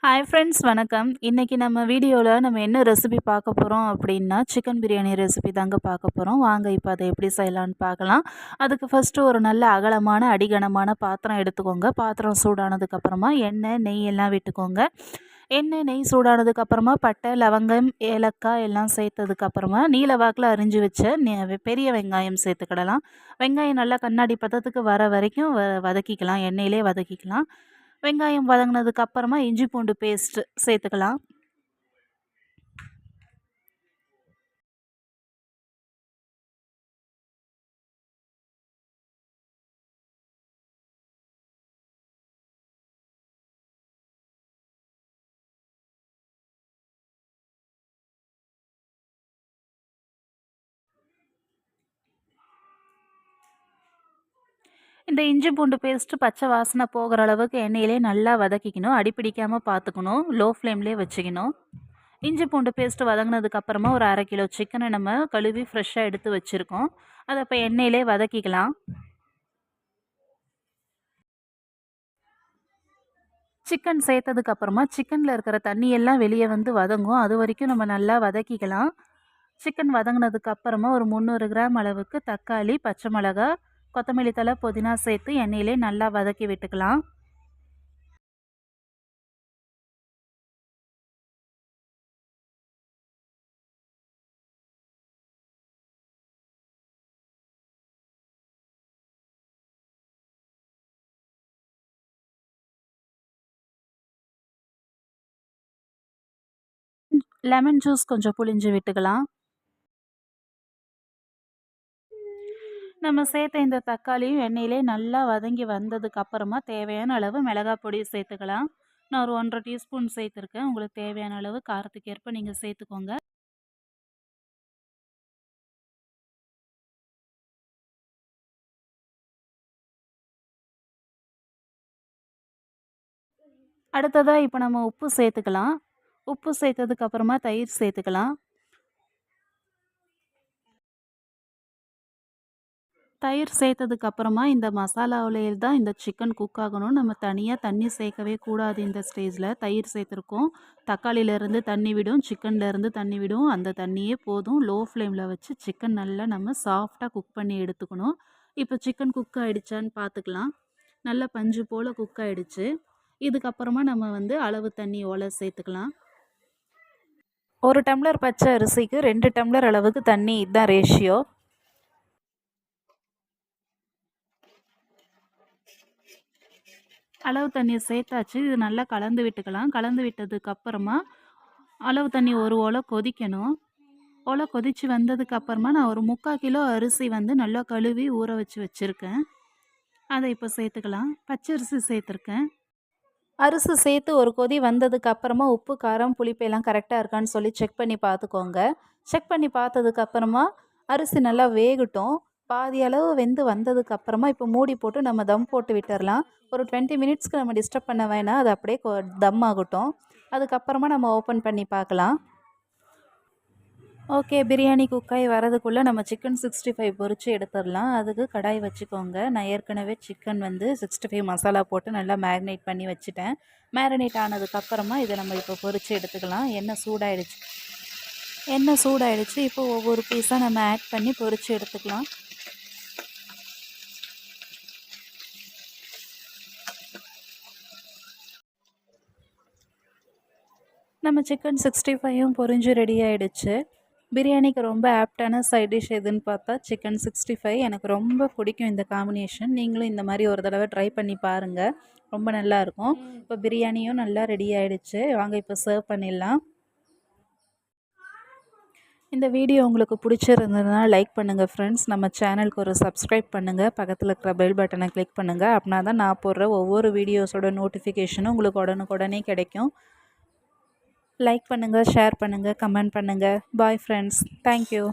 Hi friends வணக்கம். இன்றைக்கி நம்ம வீடியோவில் நம்ம என்ன ரெசிபி பார்க்க போகிறோம் அப்படின்னா சிக்கன் பிரியாணி ரெசிபி தாங்க பார்க்க போகிறோம். வாங்க இப்போ அதை எப்படி செய்யலான்னு பார்க்கலாம். அதுக்கு ஃபஸ்ட்டு ஒரு நல்ல அகலமான அடிகனமான பாத்திரம் எடுத்துக்கோங்க. பாத்திரம் சூடானதுக்கப்புறமா எண்ணெய் நெய் எல்லாம் விட்டுக்கோங்க. எண்ணெய் நெய் சூடானதுக்கப்புறமா பட்டை லவங்கம் ஏலக்காய் எல்லாம் சேர்த்ததுக்கப்புறமா நீல வாக்கில் அரிஞ்சு வச்ச பெரிய வெங்காயம் சேர்த்துக்கிடலாம். வெங்காயம் நல்லா கண்ணாடி பதத்துக்கு வர வரைக்கும் வதக்கிக்கலாம், எண்ணெயிலே வதக்கிக்கலாம். வெங்காயம் வதங்கினதுக்கு அப்புறமா இஞ்சி பூண்டு பேஸ்ட் சேர்த்துக்கலாம். இந்த இஞ்சி பூண்டு பேஸ்ட்டு பச்சை வாசனை போகிற அளவுக்கு எண்ணெயிலே நல்லா வதக்கிக்கணும். அடிப்பிடிக்காமல் பார்த்துக்கணும். லோ ஃப்ளேம்லேயே வச்சுக்கணும். இஞ்சி பூண்டு பேஸ்ட்டு வதங்கினதுக்கப்புறமா ஒரு 1/2 கிலோ சிக்கனை நம்ம கழுவி ஃப்ரெஷ்ஷாக எடுத்து வச்சுருக்கோம். அதை இப்போ எண்ணெயிலே வதக்கிக்கலாம். சிக்கன் சேர்த்ததுக்கப்புறமா சிக்கனில் இருக்கிற தண்ணியெல்லாம் வெளியே வந்து வதங்கும். அது வரைக்கும் நம்ம நல்லா வதக்கிக்கலாம். சிக்கன் வதங்கினதுக்கப்புறமா ஒரு 300 கிராம் அளவுக்கு தக்காளி, பச்சை மிளகா, கொத்தமல்லி தழை, புதினா சேர்த்து எண்ணெயிலே நல்லா வதக்கி விட்டுக்கலாம். லெமன் ஜூஸ் கொஞ்சம் புழிஞ்சு விட்டுக்கலாம். நம்ம சேர்த்த இந்த தக்காளியும் எண்ணெயிலே நல்லா வதங்கி வந்ததுக்கு அப்புறமா தேவையான அளவு மிளகாய் பொடி சேர்த்துக்கலாம். நான் ஒரு 1.5 டீஸ்பூன் சேர்த்துருக்கேன். உங்களுக்கு தேவையான அளவு காரத்துக்கு ஏற்ப நீங்கள் சேர்த்துக்கோங்க. அடுத்ததாக இப்போ நம்ம உப்பு சேர்த்துக்கலாம். உப்பு சேர்த்ததுக்கு அப்புறமா தயிர் சேர்த்துக்கலாம். தயிர் சேர்த்ததுக்கப்புறமா இந்த மசாலாவிலே தான் இந்த சிக்கன் குக் ஆகணும். நம்ம தனியாக தண்ணி சேர்க்கவே கூடாது. இந்த ஸ்டேஜில் தயிர் சேர்த்துருக்கோம். தக்காளியிலேருந்து தண்ணி விடும், சிக்கன்லேருந்து தண்ணி விடும். அந்த தண்ணியே போதும். லோ ஃப்ளேமில் வச்சு சிக்கன் நல்லா நம்ம சாஃப்டாக குக் பண்ணி எடுத்துக்கணும். இப்போ சிக்கன் குக் ஆகிடுச்சான்னு பார்த்துக்கலாம். நல்லா பஞ்சு போல் குக் ஆகிடுச்சு. இதுக்கப்புறமா நம்ம அளவு தண்ணி சேர்த்துக்கலாம். 1 டம்ளர் பச்சை அரிசிக்கு 2 டம்ளர் அளவுக்கு தண்ணி, இதுதான் ரேஷியோ. அளவு தண்ணியை சேர்த்தாச்சு. இது நல்லா கலந்து விட்டுக்கலாம். கலந்து விட்டதுக்கப்புறமா அளவு தண்ணி ஒரு ஒலை கொதிக்கணும். ஒலை கொதித்து வந்ததுக்கப்புறமா நான் ஒரு 3/4 கிலோ அரிசி நல்லா கழுவி ஊற வச்சுருக்கேன். அதை இப்போ சேர்த்துக்கலாம். பச்சரிசி சேர்த்துருக்கேன். அரிசி சேர்த்து ஒரு கொதி வந்ததுக்கப்புறமா உப்பு, காரம், புளிப்பெல்லாம் கரெக்டாக இருக்கான்னு சொல்லி செக் பண்ணி பார்த்துக்கோங்க. செக் பண்ணி பார்த்ததுக்கப்புறமா அரிசி நல்லா வேகட்டும். பாதி அளவு வெந்து வந்ததுக்கப்புறமா இப்போ மூடி போட்டு நம்ம தம் போட்டு விட்டுடலாம். ஒரு 20 மினிட்ஸ்க்கு நம்ம டிஸ்டர்ப் பண்ண வேணாம். அது அப்படியே தம் ஆகட்டும். அதுக்கப்புறமா நம்ம ஓப்பன் பண்ணி பார்க்கலாம். ஓகே, பிரியாணி குக்காய் வரதுக்குள்ளே நம்ம சிக்கன் 65 பொரித்து எடுத்துடலாம். அதுக்கு கடாய் வச்சுக்கோங்க. நான் ஏற்கனவே சிக்கன் 65 மசாலா போட்டு நல்லா மேரினேட் பண்ணி வச்சுட்டேன். மேரினேட் ஆனதுக்கப்புறமா இதை நம்ம இப்போ பொரித்து எடுத்துக்கலாம். எண்ணெய் சூடாயிடுச்சு. இப்போ ஒவ்வொரு பீஸாக நம்ம ஆட் பண்ணி பொரித்து எடுத்துக்கலாம். நம்ம சிக்கன் 65யும் பொரிஞ்சு ரெடி ஆகிடுச்சு. பிரியாணிக்கு ரொம்ப ஆப்டான சைட் டிஷ் எதுன்னு பார்த்தா சிக்கன் 65. எனக்கு ரொம்ப பிடிக்கும் இந்த காம்பினேஷன். நீங்களும் இந்த மாதிரி ஒரு தடவை ட்ரை பண்ணி பாருங்கள். ரொம்ப நல்லாயிருக்கும். இப்போ பிரியாணியும் நல்லா ரெடி ஆகிடுச்சு. வாங்க இப்போ சர்வ் பண்ணிடலாம். இந்த வீடியோ உங்களுக்கு பிடிச்சிருந்ததுன்னா லைக் பண்ணுங்கள் ஃப்ரெண்ட்ஸ். நம்ம சேனலுக்கு ஒரு சப்ஸ்கிரைப் பண்ணுங்கள். பக்கத்தில் இருக்கிற பெல் பட்டனை கிளிக் பண்ணுங்கள். அப்படின்னா தான் நான் போடுற ஒவ்வொரு வீடியோஸோட நோட்டிஃபிகேஷனும் உங்களுக்கு உடனுக்குடனே கிடைக்கும். லைக் பண்ணுங்கள், ஷேர் பண்ணுங்கள், கமெண்ட் பண்ணுங்கள். Bye friends. தேங்க்யூ.